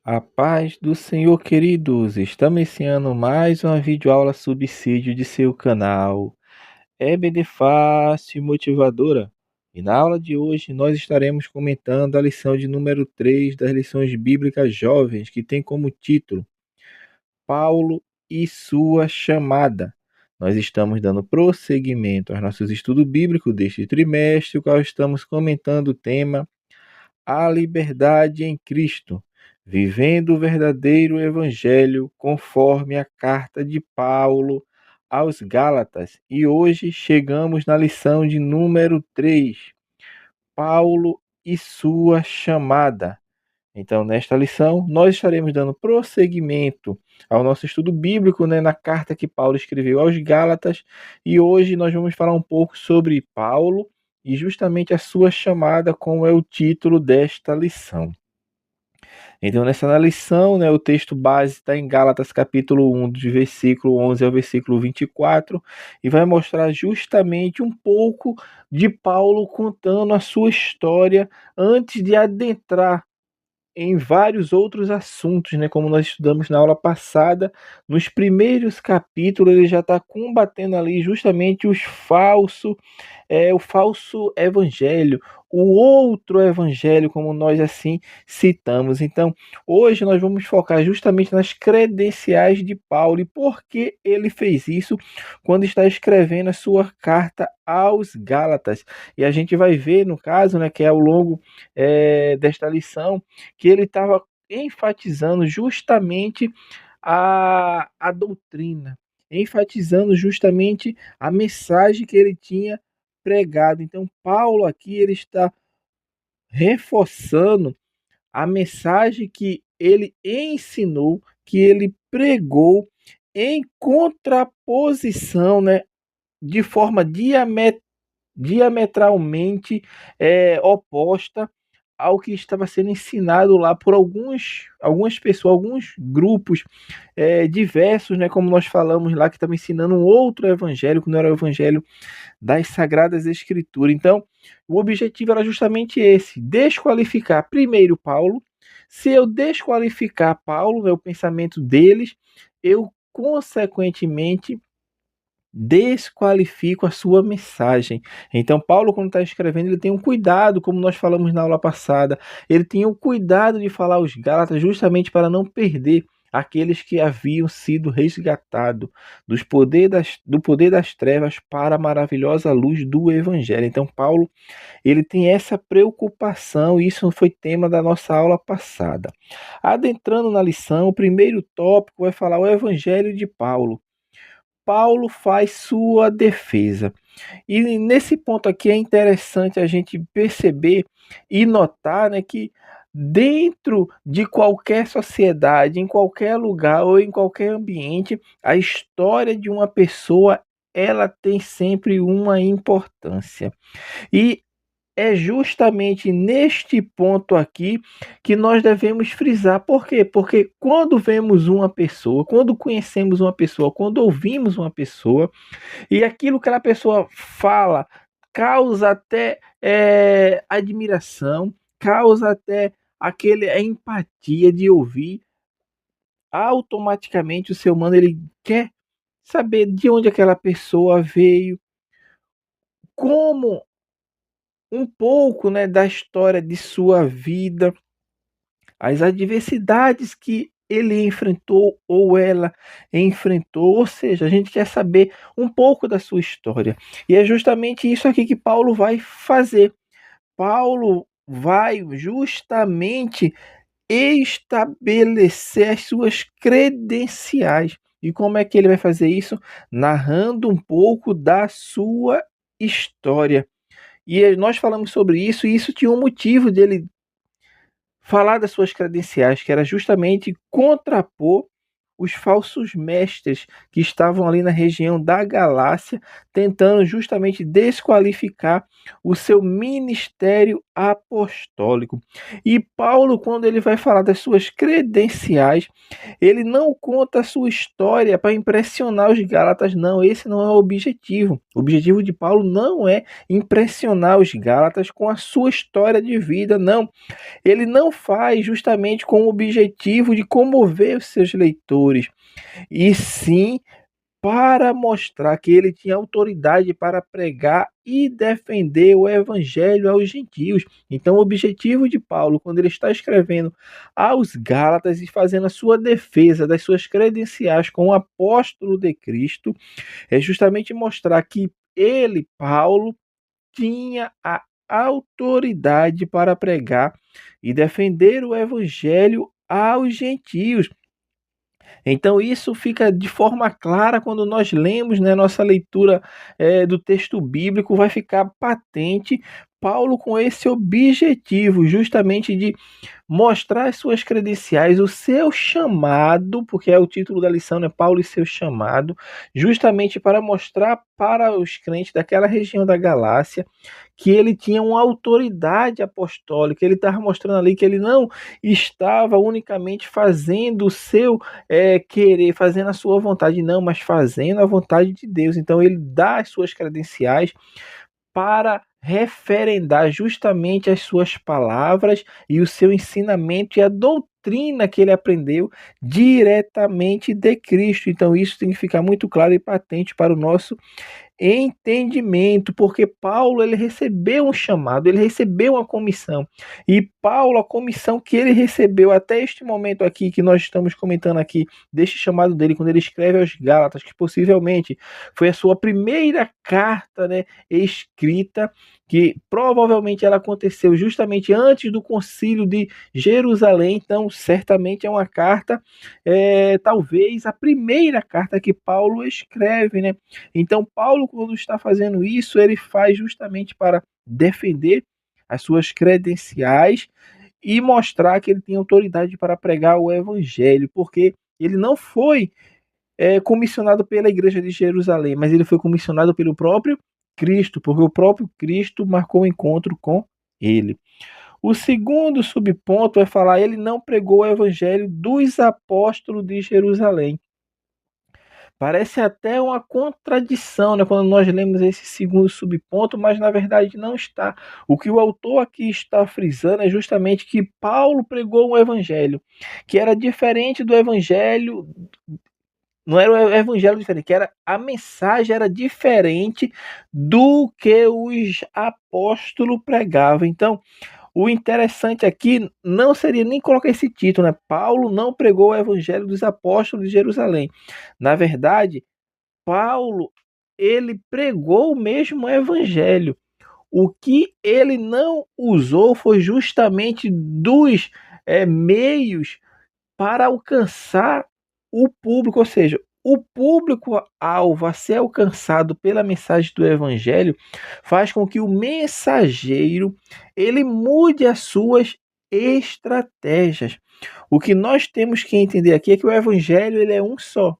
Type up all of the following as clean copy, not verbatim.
A paz do Senhor, queridos! Estamos iniciando mais uma videoaula subsídio de seu canal EBD Fácil e Motivadora. E na aula de hoje nós estaremos comentando a lição de número 3 das lições bíblicas jovens, que tem como título Paulo e sua chamada. Nós estamos dando prosseguimento aos nossos estudos bíblicos deste trimestre, o qual estamos comentando o tema a liberdade em Cristo, vivendo o verdadeiro Evangelho conforme a carta de Paulo aos Gálatas. E hoje chegamos na lição de número 3, Paulo e sua chamada. Então, nesta lição, nós estaremos dando prosseguimento ao nosso estudo bíblico, na carta que Paulo escreveu aos Gálatas, e hoje nós vamos falar um pouco sobre Paulo e justamente a sua chamada, como é o título desta lição. Então, nessa lição, o texto base está em Gálatas capítulo 1, do versículo 11 ao versículo 24, e vai mostrar justamente um pouco de Paulo contando a sua história antes de adentrar em vários outros assuntos, como nós estudamos na aula passada. Nos primeiros capítulos ele já está combatendo ali justamente o falso evangelho, o outro evangelho, como nós assim citamos. Então, hoje nós vamos focar justamente nas credenciais de Paulo e por que ele fez isso quando está escrevendo a sua carta aos Gálatas. E a gente vai ver, no caso, que é ao longo desta lição, que ele estava enfatizando justamente a doutrina, enfatizando justamente a mensagem que ele tinha pregado. Então, Paulo aqui ele está reforçando a mensagem que ele ensinou, que ele pregou em contraposição, de forma diametralmente oposta ao que estava sendo ensinado lá por algumas pessoas, alguns grupos diversos, como nós falamos lá, que estavam ensinando um outro evangelho, que não era o evangelho das Sagradas Escrituras. Então, o objetivo era justamente esse: desqualificar primeiro Paulo. Se eu desqualificar Paulo, o pensamento deles, eu consequentemente desqualifico a sua mensagem. Então, Paulo, quando está escrevendo, ele tem um cuidado, como nós falamos na aula passada, ele tinha o cuidado de falar aos Gálatas justamente para não perder aqueles que haviam sido resgatados do poder das trevas para a maravilhosa luz do Evangelho. Então, Paulo, ele tem essa preocupação, e isso foi tema da nossa aula passada. Adentrando na lição, o primeiro tópico vai falar o Evangelho de Paulo. Paulo faz sua defesa. E nesse ponto aqui é interessante a gente perceber e notar, que dentro de qualquer sociedade, em qualquer lugar ou em qualquer ambiente, a história de uma pessoa ela tem sempre uma importância. E é justamente neste ponto aqui que nós devemos frisar. Por quê? Porque quando vemos uma pessoa, quando conhecemos uma pessoa, quando ouvimos uma pessoa, e aquilo que aquela pessoa fala causa até admiração, causa até a empatia de ouvir, automaticamente o ser humano ele quer saber de onde aquela pessoa veio, como um pouco, da história de sua vida, as adversidades que ele enfrentou ou ela enfrentou, ou seja, a gente quer saber um pouco da sua história. E é justamente isso aqui que Paulo vai fazer. Paulo vai justamente estabelecer as suas credenciais. E como é que ele vai fazer isso? Narrando um pouco da sua história. E nós falamos sobre isso, e isso tinha um motivo dele falar das suas credenciais, que era justamente contrapor os falsos mestres que estavam ali na região da Galácia, tentando justamente desqualificar o seu ministério apostólico. E Paulo, quando ele vai falar das suas credenciais, ele não conta a sua história para impressionar os Gálatas, não. Esse não é o objetivo. O objetivo de Paulo não é impressionar os Gálatas com a sua história de vida, não. Ele não faz justamente com o objetivo de comover os seus leitores, e sim para mostrar que ele tinha autoridade para pregar e defender o evangelho aos gentios. Então, o objetivo de Paulo, quando ele está escrevendo aos Gálatas e fazendo a sua defesa das suas credenciais como apóstolo de Cristo, é justamente mostrar que ele, Paulo, tinha a autoridade para pregar e defender o evangelho aos gentios. Então, isso fica de forma clara quando nós lemos, né, nossa leitura do texto bíblico, vai ficar patente Paulo com esse objetivo, justamente de mostrar as suas credenciais, o seu chamado, porque é o título da lição, né? Paulo e seu chamado, justamente para mostrar para os crentes daquela região da Galácia que ele tinha uma autoridade apostólica. Ele estava mostrando ali que ele não estava unicamente fazendo o seu querer, fazendo a sua vontade, não, mas fazendo a vontade de Deus. Então ele dá as suas credenciais para referendar justamente as suas palavras e o seu ensinamento e a doutrina que ele aprendeu diretamente de Cristo. Então isso tem que ficar muito claro e patente para o nosso entendimento, porque Paulo ele recebeu um chamado, ele recebeu uma comissão. E Paulo, a comissão que ele recebeu até este momento aqui que nós estamos comentando aqui, deste chamado dele, quando ele escreve aos Gálatas, que possivelmente foi a sua primeira carta, né, escrita, que provavelmente ela aconteceu justamente antes do concílio de Jerusalém. Então certamente é uma carta, talvez a primeira carta que Paulo escreve, né? Então Paulo, quando está fazendo isso, ele faz justamente para defender as suas credenciais e mostrar que ele tem autoridade para pregar o evangelho, porque ele não foi comissionado pela igreja de Jerusalém, mas ele foi comissionado pelo próprio Cristo, porque o próprio Cristo marcou o encontro com ele. O segundo subponto é falar, ele não pregou o evangelho dos apóstolos de Jerusalém. Parece até uma contradição, né, quando nós lemos esse segundo subponto, mas na verdade não está. O que o autor aqui está frisando é justamente que Paulo pregou um evangelho que era diferente do evangelho, não era o evangelho diferente, que era a mensagem era diferente do que os apóstolos pregavam. Então, o interessante aqui não seria nem colocar esse título, né? Paulo não pregou o evangelho dos apóstolos de Jerusalém. Na verdade, Paulo, ele pregou o mesmo evangelho. O que ele não usou foi justamente dos meios para alcançar o público, ou seja, o público-alvo a ser alcançado pela mensagem do evangelho faz com que o mensageiro ele mude as suas estratégias. O que nós temos que entender aqui é que o evangelho ele é um só,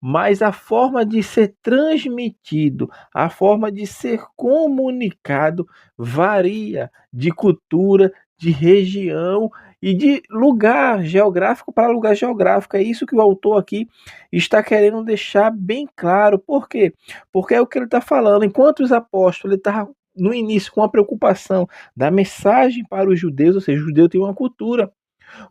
mas a forma de ser transmitido, a forma de ser comunicado varia de cultura, de região e de lugar geográfico para lugar geográfico. É isso que o autor aqui está querendo deixar bem claro. Por quê? Porque é o que ele está falando. Enquanto os apóstolos estavam no início com a preocupação da mensagem para os judeus, ou seja, o judeu tem uma cultura,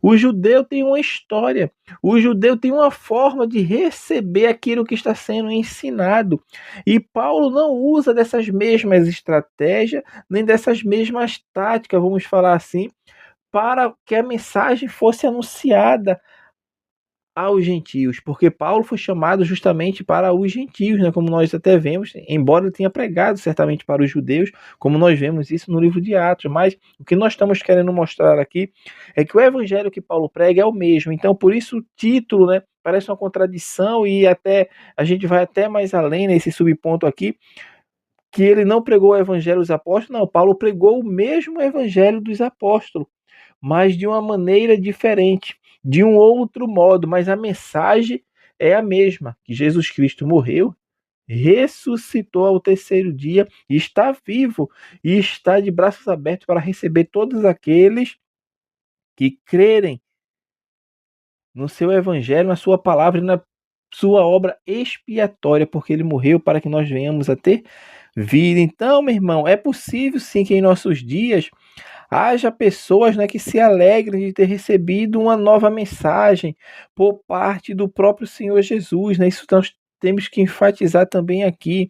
o judeu tem uma história, o judeu tem uma forma de receber aquilo que está sendo ensinado. E Paulo não usa dessas mesmas estratégias, nem dessas mesmas táticas, vamos falar assim, para que a mensagem fosse anunciada aos gentios, porque Paulo foi chamado justamente para os gentios, né, como nós até vemos, embora ele tenha pregado certamente para os judeus, como nós vemos isso no livro de Atos, mas o que nós estamos querendo mostrar aqui é que o evangelho que Paulo prega é o mesmo. Então, por isso o título, né, parece uma contradição e até a gente vai até mais além nesse subponto aqui, que ele não pregou o evangelho dos apóstolos, não, Paulo pregou o mesmo evangelho dos apóstolos, mas de uma maneira diferente. de um outro modo, mas a mensagem é a mesma, que Jesus Cristo morreu, ressuscitou ao terceiro dia, está vivo e está de braços abertos para receber todos aqueles que crerem no seu evangelho, na sua palavra e na sua obra expiatória, porque ele morreu para que nós venhamos a ter vida. Então, meu irmão, é possível sim que em nossos dias haja pessoas, né, que se alegrem de ter recebido uma nova mensagem por parte do próprio Senhor Jesus, né? Isso nós temos que enfatizar também aqui.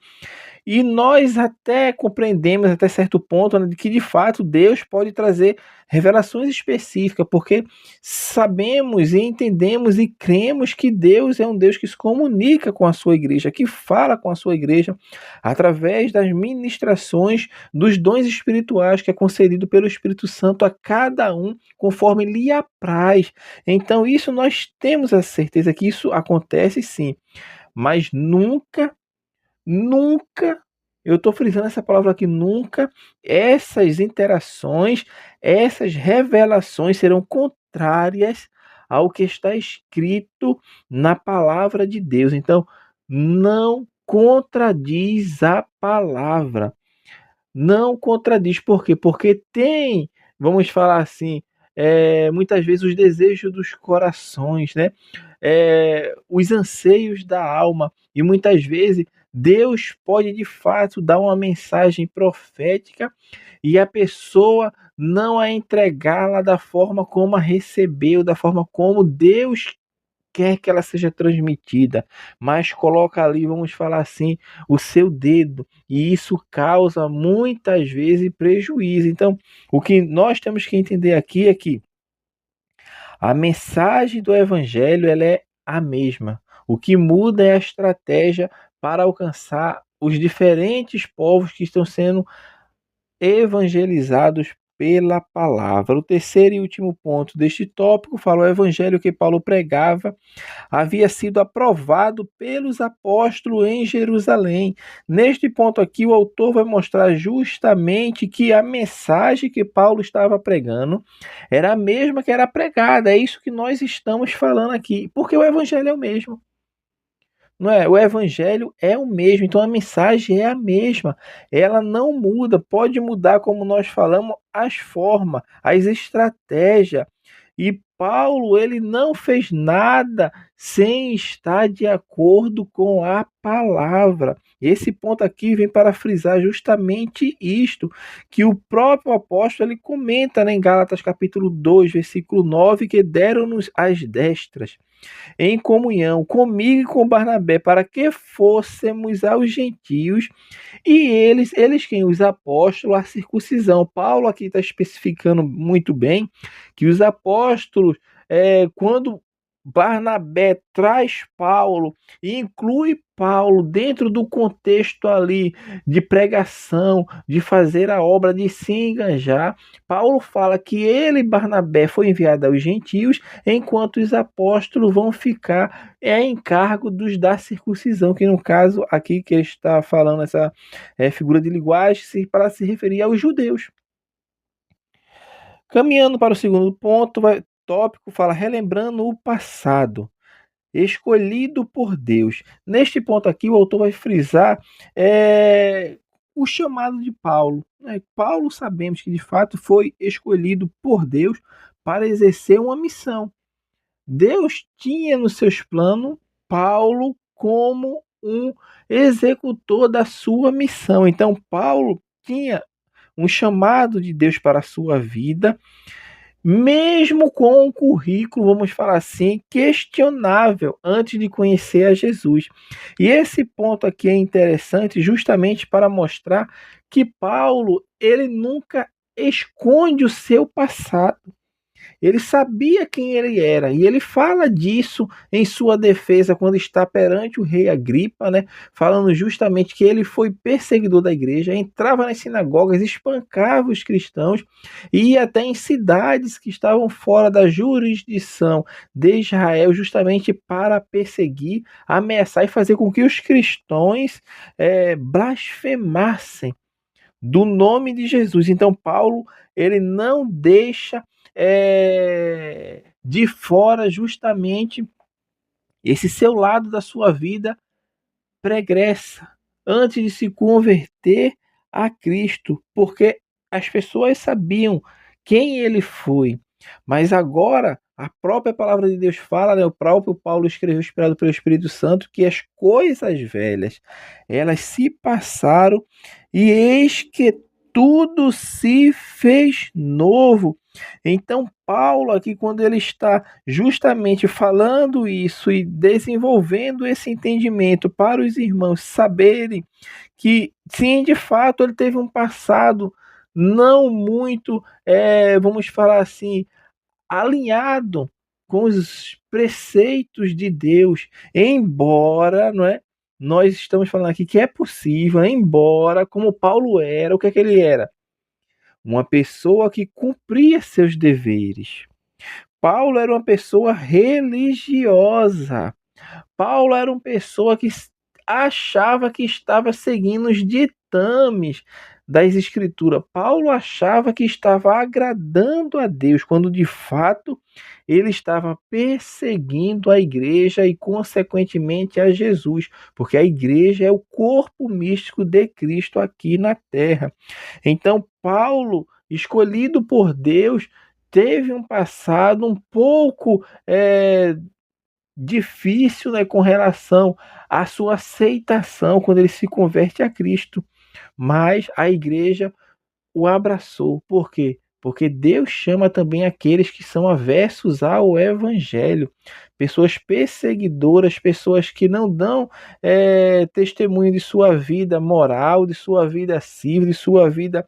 E nós até compreendemos até certo ponto, né, de que de fato Deus pode trazer revelações específicas, porque sabemos e entendemos e cremos que Deus é um Deus que se comunica com a sua igreja, que fala com a sua igreja através das ministrações dos dons espirituais que é concedido pelo Espírito Santo a cada um conforme lhe apraz. Então isso nós temos a certeza que isso acontece sim, mas nunca, eu estou frisando essa palavra aqui, nunca essas interações, essas revelações serão contrárias ao que está escrito na palavra de Deus. Então, não contradiz a palavra. Não contradiz. Por quê? Porque tem, vamos falar assim, muitas vezes os desejos dos corações, né? Os anseios da alma. E muitas vezes Deus pode de fato dar uma mensagem profética e a pessoa não a entregá-la da forma como a recebeu, da forma como Deus quer que ela seja transmitida, mas coloca ali, vamos falar assim, o seu dedo, e isso causa muitas vezes prejuízo. Então, o que nós temos que entender aqui é que a mensagem do evangelho ela é a mesma. O que muda é a estratégia para alcançar os diferentes povos que estão sendo evangelizados pela palavra. O terceiro e último ponto deste tópico fala o evangelho que Paulo pregava havia sido aprovado pelos apóstolos em Jerusalém. Neste ponto aqui, o autor vai mostrar justamente que a mensagem que Paulo estava pregando era a mesma que era pregada. É isso que nós estamos falando aqui, porque o evangelho é o mesmo. Não é? O evangelho é o mesmo, então a mensagem é a mesma. Ela não muda, pode mudar, como nós falamos, as formas, as estratégias. E Paulo, ele não fez nada sem estar de acordo com a palavra. Esse ponto aqui vem para frisar justamente isto, que o próprio apóstolo ele comenta, né, em Gálatas capítulo 2, versículo 9, que deram-nos as destras em comunhão comigo e com Barnabé, para que fôssemos aos gentios, e eles quem? Os apóstolos, a circuncisão. Paulo aqui está especificando muito bem que os apóstolos, quando Barnabé traz Paulo e inclui Paulo dentro do contexto ali de pregação, de fazer a obra, de se engajar, Paulo fala que ele, Barnabé, foi enviado aos gentios, enquanto os apóstolos vão ficar em cargo dos da circuncisão, que no caso aqui que ele está falando essa figura de linguagem para se referir aos judeus. Caminhando para o segundo ponto, tópico fala relembrando o passado, escolhido por Deus. Neste ponto aqui, o autor vai frisar o chamado de Paulo. Paulo sabemos que de fato foi escolhido por Deus para exercer uma missão. Deus tinha nos seus planos Paulo como um executor da sua missão. Então, Paulo tinha um chamado de Deus para a sua vida, mesmo com um currículo, vamos falar assim, questionável antes de conhecer a Jesus. E esse ponto aqui é interessante justamente para mostrar que Paulo, ele nunca esconde o seu passado. Ele sabia quem ele era e ele fala disso em sua defesa quando está perante o rei Agripa, né? Falando justamente que ele foi perseguidor da igreja, entrava nas sinagogas, espancava os cristãos e ia até em cidades que estavam fora da jurisdição de Israel, justamente para perseguir, ameaçar e fazer com que os cristãos blasfemassem do nome de Jesus. Então Paulo ele não deixa de fora justamente esse seu lado da sua vida pregressa, antes de se converter a Cristo, porque as pessoas sabiam quem ele foi, mas agora a própria palavra de Deus fala, né, o próprio Paulo escreveu, inspirado pelo Espírito Santo, que as coisas velhas, elas se passaram e eis que tudo se fez novo. Então, Paulo, aqui, quando ele está justamente falando isso e desenvolvendo esse entendimento para os irmãos saberem que, sim, de fato, ele teve um passado não muito, vamos falar assim, alinhado com os preceitos de Deus, embora, não é? Nós estamos falando aqui que é possível, embora, como Paulo era, o que é que ele era? Uma pessoa que cumpria seus deveres. Paulo era uma pessoa religiosa. Paulo era uma pessoa que achava que estava seguindo os ditames das Escrituras. Paulo achava que estava agradando a Deus, quando de fato ele estava perseguindo a igreja e, consequentemente, a Jesus, porque a igreja é o corpo místico de Cristo aqui na terra. Então, Paulo, escolhido por Deus, teve um passado um pouco difícil, né, com relação à sua aceitação quando ele se converte a Cristo, mas a igreja o abraçou. Por quê? Porque Deus chama também aqueles que são aversos ao evangelho, pessoas perseguidoras, pessoas que não dão testemunho de sua vida moral, de sua vida civil, de sua vida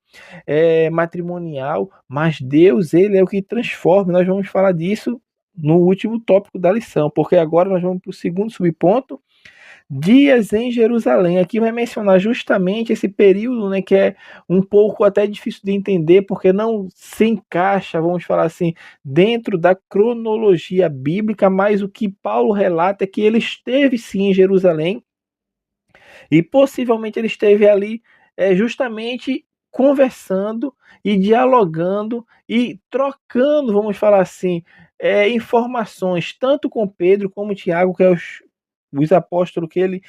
matrimonial, mas Deus, ele é o que transforma. Nós vamos falar disso no último tópico da lição, porque agora nós vamos para o segundo subponto, dias em Jerusalém. Aqui vai mencionar justamente esse período, né, que é um pouco até difícil de entender, porque não se encaixa, vamos falar assim, dentro da cronologia bíblica, mas o que Paulo relata é que ele esteve sim em Jerusalém e possivelmente ele esteve ali justamente conversando e dialogando e trocando, vamos falar assim, informações tanto com Pedro como Tiago, que é os apóstolos que ele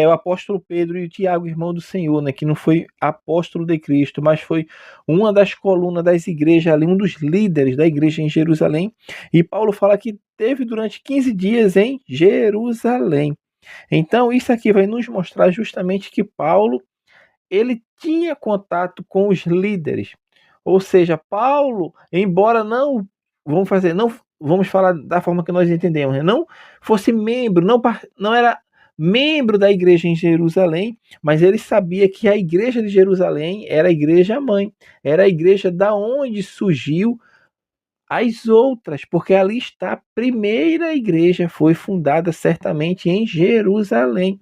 o apóstolo Pedro e o Tiago, irmão do Senhor, né, que não foi apóstolo de Cristo, mas foi uma das colunas das igrejas ali, um dos líderes da igreja em Jerusalém. E Paulo fala que teve durante 15 dias em Jerusalém. Então, isso aqui vai nos mostrar justamente que Paulo, ele tinha contato com os líderes. Ou seja, Paulo, embora não, não vamos falar da forma que nós entendemos, né? Não fosse membro, não era membro da igreja em Jerusalém, mas ele sabia que a igreja de Jerusalém era a igreja mãe, era a igreja da onde surgiu as outras, porque ali está a primeira igreja, foi fundada certamente em Jerusalém.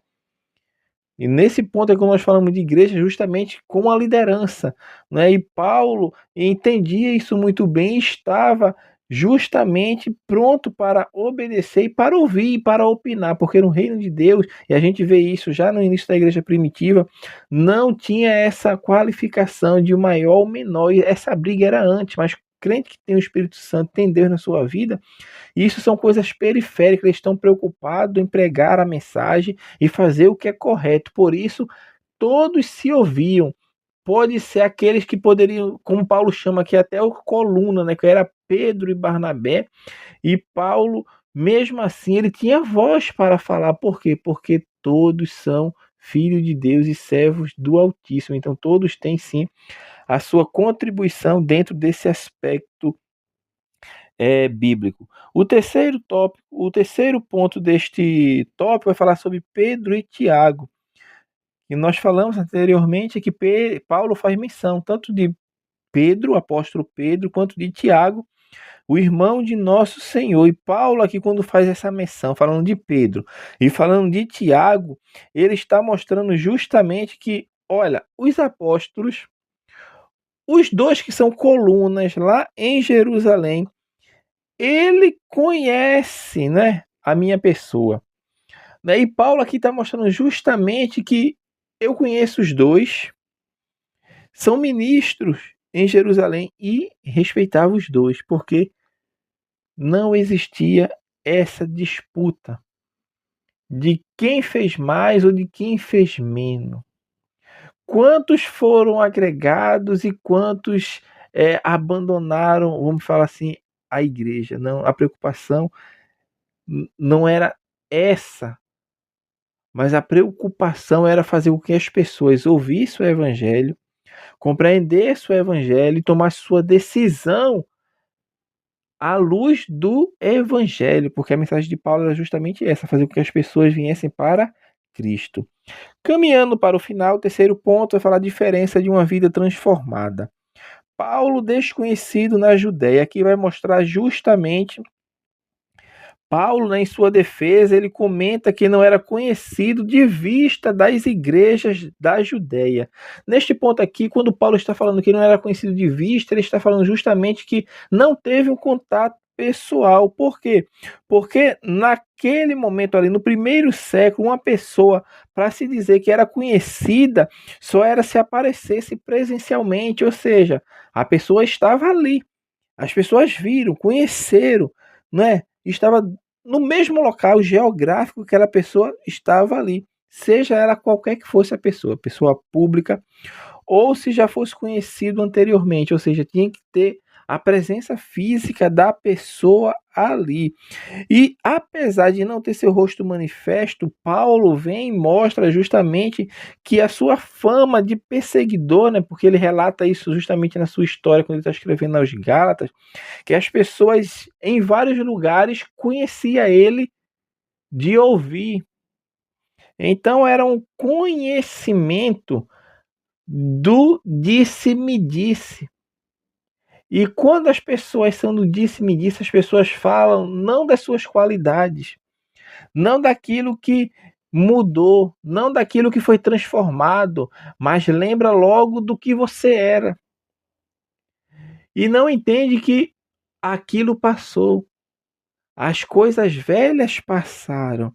E nesse ponto é que nós falamos de igreja justamente com a liderança, né? E Paulo entendia isso muito bem e estava justamente pronto para obedecer e para ouvir e para opinar, porque no reino de Deus, e a gente vê isso já no início da igreja primitiva, não tinha essa qualificação de maior ou menor, e essa briga era antes, mas crente que tem o Espírito Santo, tem Deus na sua vida, isso são coisas periféricas, eles estão preocupados em pregar a mensagem e fazer o que é correto. Por isso, todos se ouviam. Pode ser aqueles que poderiam, como Paulo chama aqui, até o coluna, né, que era Pedro e Barnabé, e Paulo, mesmo assim, ele tinha voz para falar. Por quê? Porque todos são filhos de Deus e servos do Altíssimo. Então, todos têm sim a sua contribuição dentro desse aspecto bíblico. O terceiro ponto deste tópico vai falar sobre Pedro e Tiago. E nós falamos anteriormente que Paulo faz menção tanto de Pedro, o apóstolo Pedro, quanto de Tiago, o irmão de nosso Senhor. E Paulo aqui, quando faz essa menção, falando de Pedro e falando de Tiago, ele está mostrando justamente que, olha, os apóstolos, os dois que são colunas lá em Jerusalém, ele conhece, né, a minha pessoa. Né? E Paulo aqui está mostrando justamente que eu conheço os dois, são ministros em Jerusalém e respeitava os dois, porque não existia essa disputa de quem fez mais ou de quem fez menos. Quantos foram agregados e quantos abandonaram, vamos falar assim, a igreja? Não, a preocupação não era essa, mas a preocupação era fazer com que as pessoas ouvissem o evangelho, compreendessem o evangelho e tomassem sua decisão à luz do evangelho, porque a mensagem de Paulo era justamente essa, fazer com que as pessoas viessem para Cristo. Caminhando para o final, o terceiro ponto vai falar a diferença de uma vida transformada. Paulo, desconhecido na Judéia, aqui vai mostrar justamente Paulo, em sua defesa, ele comenta que não era conhecido de vista das igrejas da Judéia. Neste ponto aqui, quando Paulo está falando que não era conhecido de vista, ele está falando justamente que não teve um contato pessoal. Por quê? Porque naquele momento ali, no primeiro século, uma pessoa, para se dizer que era conhecida, só era se aparecesse presencialmente, ou seja, a pessoa estava ali. As pessoas viram, conheceram, né? Estava no mesmo local geográfico que aquela pessoa estava ali, seja ela qualquer que fosse a pessoa pública, ou se já fosse conhecido anteriormente, ou seja, tinha que ter a presença física da pessoa ali. E apesar de não ter seu rosto manifesto, Paulo vem e mostra justamente que a sua fama de perseguidor, né, porque ele relata isso justamente na sua história quando ele está escrevendo aos Gálatas, que as pessoas em vários lugares conheciam ele de ouvir. Então era um conhecimento do disse-me-disse. E quando as pessoas são do disse-me-disse, as pessoas falam não das suas qualidades, não daquilo que mudou, não daquilo que foi transformado, mas lembra logo do que você era. E não entende que aquilo passou. As coisas velhas passaram.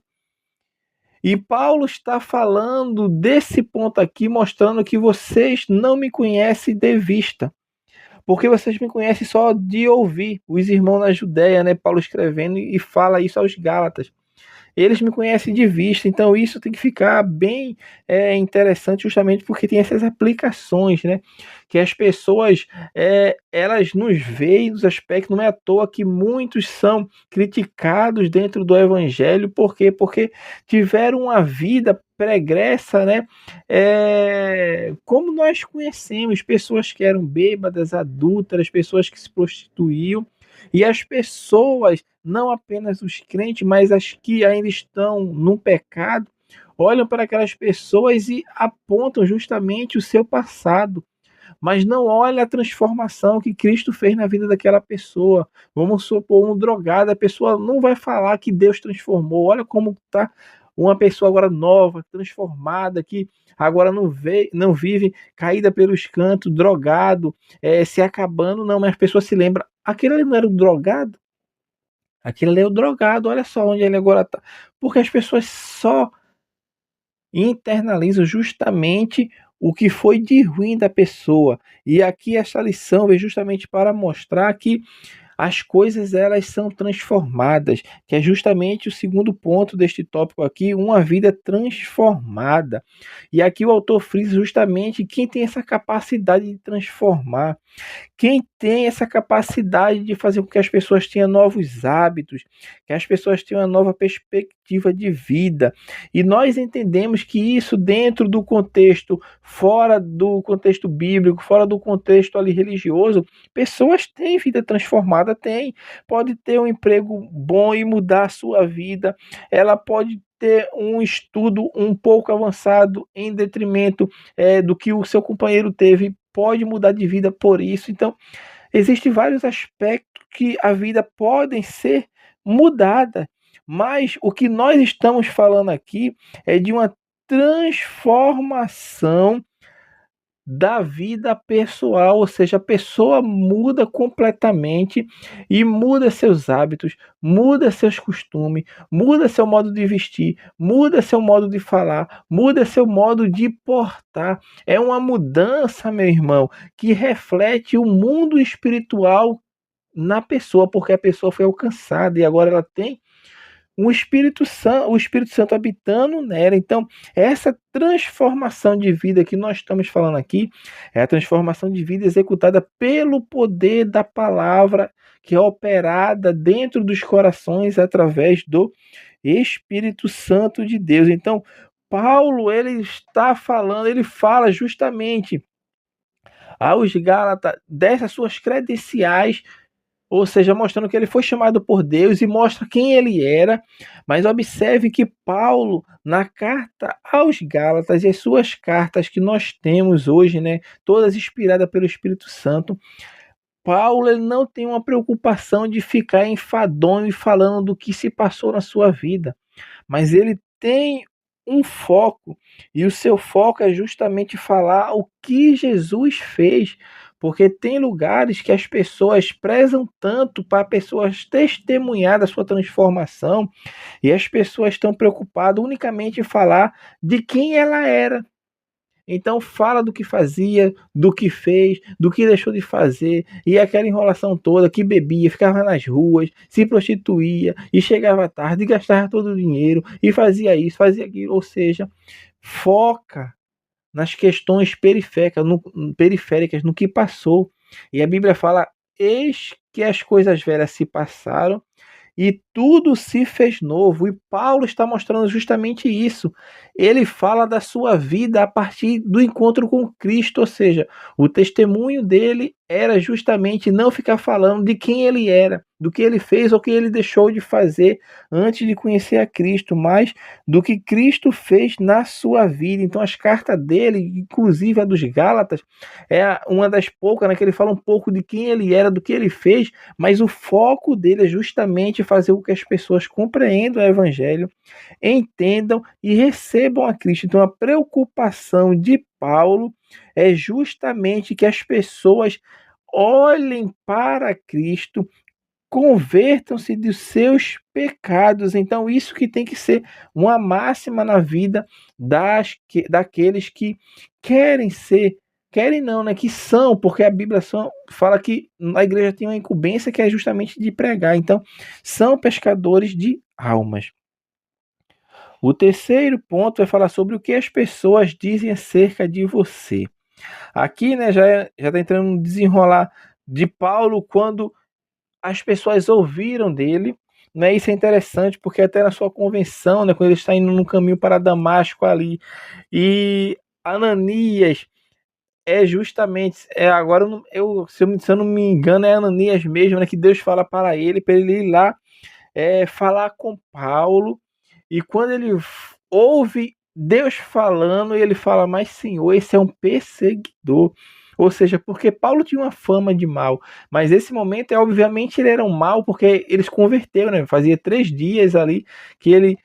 E Paulo está falando desse ponto aqui, mostrando que vocês não me conhecem de vista, porque vocês me conhecem só de ouvir. Os irmãos na Judéia, né? Paulo escrevendo e fala isso aos Gálatas. Eles me conhecem de vista, então isso tem que ficar bem interessante, justamente porque tem essas aplicações, né? Que as pessoas elas nos veem nos aspectos, não é à toa que muitos são criticados dentro do Evangelho, por quê? Porque tiveram uma vida pregressa, né? Como nós conhecemos, pessoas que eram bêbadas, adúlteras, pessoas que se prostituíam, e as pessoas, não apenas os crentes, mas as que ainda estão no pecado, olham para aquelas pessoas e apontam justamente o seu passado, mas não olha a transformação que Cristo fez na vida daquela pessoa. Vamos supor, um drogado, a pessoa não vai falar que Deus transformou. Olha como está uma pessoa agora nova, transformada, que agora não vive caída pelos cantos, drogado, se acabando, não, mas a pessoa se lembra, aquele ali não era o drogado? Aquele ali é o drogado, olha só onde ele agora está. Porque as pessoas só internalizam justamente o que foi de ruim da pessoa. E aqui essa lição veio justamente para mostrar que as coisas elas são transformadas, que é justamente o segundo ponto deste tópico aqui, uma vida transformada. E aqui o autor frisa justamente quem tem essa capacidade de transformar. Quem tem essa capacidade de fazer com que as pessoas tenham novos hábitos, que as pessoas tenham uma nova perspectiva de vida. E nós entendemos que isso dentro do contexto, fora do contexto bíblico, fora do contexto ali religioso, pessoas têm vida transformada, têm. Pode ter um emprego bom e mudar a sua vida. Ela pode ter um estudo um pouco avançado em detrimento do que o seu companheiro teve, pode mudar de vida por isso. Então, existem vários aspectos que a vida podem ser mudada, mas o que nós estamos falando aqui é de uma transformação da vida pessoal, ou seja, a pessoa muda completamente e muda seus hábitos, muda seus costumes, muda seu modo de vestir, muda seu modo de falar, muda seu modo de portar. É uma mudança, meu irmão, que reflete o mundo espiritual na pessoa, porque a pessoa foi alcançada e agora ela tem o Espírito Santo habitando nela. Então, essa transformação de vida que nós estamos falando aqui é a transformação de vida executada pelo poder da palavra, que é operada dentro dos corações através do Espírito Santo de Deus. Então, Paulo, ele fala justamente aos Gálatas dessas suas credenciais, ou seja, mostrando que ele foi chamado por Deus e mostra quem ele era. Mas observe que Paulo, na carta aos Gálatas e as suas cartas que nós temos hoje, né, todas inspiradas pelo Espírito Santo, Paulo ele não tem uma preocupação de ficar enfadonho e falando do que se passou na sua vida, mas ele tem um foco, e o seu foco é justamente falar o que Jesus fez, porque tem lugares que as pessoas prezam tanto para pessoas testemunhar da sua transformação, e as pessoas estão preocupadas unicamente em falar de quem ela era. Então fala do que fazia, do que fez, do que deixou de fazer, e aquela enrolação toda, que bebia, ficava nas ruas, se prostituía, e chegava tarde, e gastava todo o dinheiro, e fazia isso, fazia aquilo, ou seja, foca nas questões periféricas, no que passou. E a Bíblia fala, eis que as coisas velhas se passaram, e tudo se fez novo. E Paulo está mostrando justamente isso. Ele fala da sua vida a partir do encontro com Cristo, ou seja, o testemunho dele era justamente não ficar falando de quem ele era, do que ele fez ou que ele deixou de fazer antes de conhecer a Cristo, mas do que Cristo fez na sua vida. Então as cartas dele, inclusive a dos Gálatas, é uma das poucas, né, que ele fala um pouco de quem ele era, do que ele fez, mas o foco dele é justamente fazer com que as pessoas compreendam o Evangelho, entendam e recebam a Cristo. Então, a preocupação de Paulo é justamente que as pessoas olhem para Cristo, convertam-se dos seus pecados. Então, isso que tem que ser uma máxima na vida daqueles que querem ser, querem não, né? Que são, porque a Bíblia fala que a igreja tem uma incumbência que é justamente de pregar. Então, são pescadores de almas. O terceiro ponto é falar sobre o que as pessoas dizem acerca de você. Aqui, né, já está entrando no desenrolar de Paulo quando as pessoas ouviram dele, né? Isso é interessante porque até na sua convenção, né, quando ele está indo no caminho para Damasco ali, e Ananias é justamente, agora se eu não me engano é Ananias mesmo, né, que Deus fala para ele ir lá falar com Paulo, e quando ele ouve Deus falando, ele fala, mas Senhor, esse é um perseguidor. Ou seja, porque Paulo tinha uma fama de mal, mas esse momento, obviamente, ele era um mal, porque ele se converteu, né? Fazia 3 dias ali que ele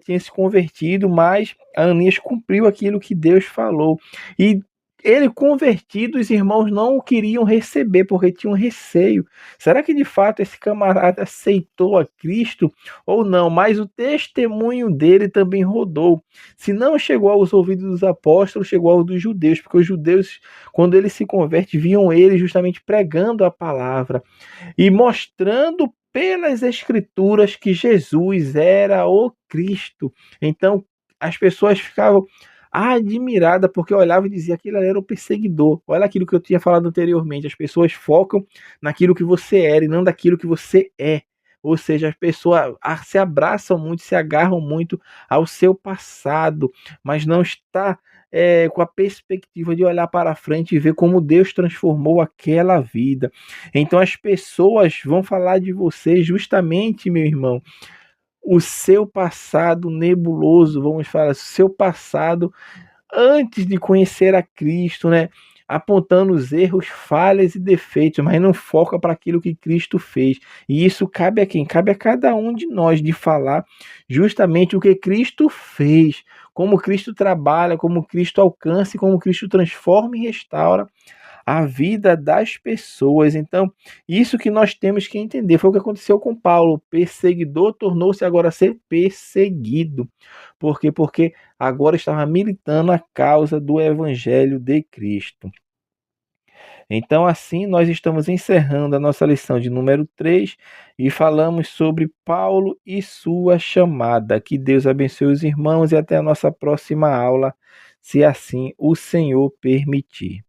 tinha se convertido, mas Ananias cumpriu aquilo que Deus falou. E ele convertido, os irmãos não o queriam receber, porque tinham receio. Será que de fato esse camarada aceitou a Cristo ou não? Mas o testemunho dele também rodou. Se não chegou aos ouvidos dos apóstolos, chegou aos dos judeus, porque os judeus, quando ele se converte, viam ele justamente pregando a palavra e mostrando pelas escrituras que Jesus era o Cristo. Então as pessoas ficavam admirada, porque eu olhava e dizia aquilo ali era o perseguidor. Olha aquilo que eu tinha falado anteriormente, as pessoas focam naquilo que você era e não daquilo que você é. Ou seja, as pessoas se abraçam muito, se agarram muito ao seu passado, mas não está com a perspectiva de olhar para frente e ver como Deus transformou aquela vida. Então as pessoas vão falar de você justamente, meu irmão, o seu passado nebuloso, vamos falar, o seu passado antes de conhecer a Cristo, né? Apontando os erros, falhas e defeitos, mas não foca para aquilo que Cristo fez. E isso cabe a quem? Cabe a cada um de nós de falar justamente o que Cristo fez, como Cristo trabalha, como Cristo alcança, como Cristo transforma e restaura a vida das pessoas. Então, isso que nós temos que entender. Foi o que aconteceu com Paulo. O perseguidor tornou-se agora a ser perseguido. Por quê? Porque agora estava militando a causa do Evangelho de Cristo. Então, assim, nós estamos encerrando a nossa lição de número 3 e falamos sobre Paulo e sua chamada. Que Deus abençoe os irmãos e até a nossa próxima aula, se assim o Senhor permitir.